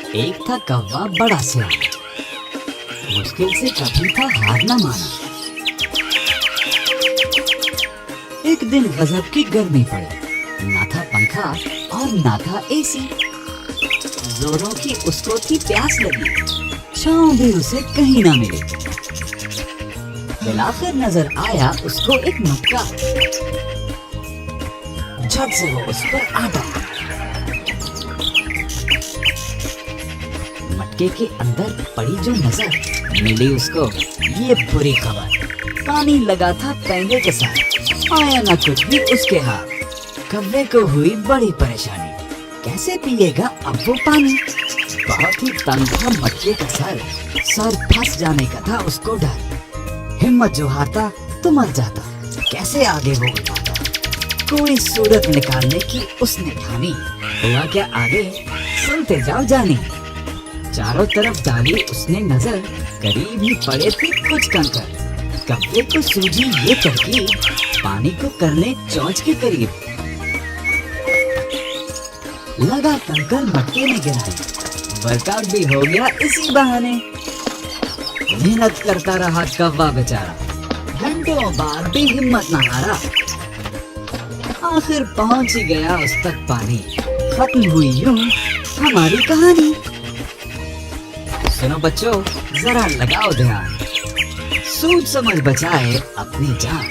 एक था कौवा बड़ा सियाना, मुश्किल से कभी था हार न माना। एक दिन गजब की गर्मी पड़ी, ना था पंखा और ना था एसी। जोरों की उसको थी प्यास लगी, छांव भी उसे कहीं ना मिली। बिलाखिर नजर आया उसको एक मटका, झट से वो उस पर आ गया। मटके के अंदर पड़ी जो नजर मिली उसको ये बुरी खबर, पानी लगा था पैंगे के साथ, आया ना कुछ भी उसके हाथ। कौवे को हुई बड़ी परेशानी, कैसे पिएगा अब वो पानी। बहुत ही तंग था मटके का सर फंस जाने का था उसको डर। हिम्मत जो हारता तो मर जाता, कैसे आगे वो उठाता। कोई सूरत निकालने की उसने ठानी, हुआ क्या आगे सुनते जाओ जानी। चारों तरफ डाली उसने नजर, करीब ही पड़े थे कुछ कंकर। कौवे को सूझी ये तरकीब, पानी को करने चोंच के करीब। लगा कंकर मटके में गिराई, वर्कआउट भी हो गया इसी बहाने। मेहनत करता रहा कौवा बेचारा, घंटों बाद भी हिम्मत न हारा। आखिर पहुंच ही गया उस तक पानी, खत्म हुई यूं हमारी कहानी। सुनो बच्चों, जरा लगाओ ध्यान, सोच समझ बचाए अपनी जान।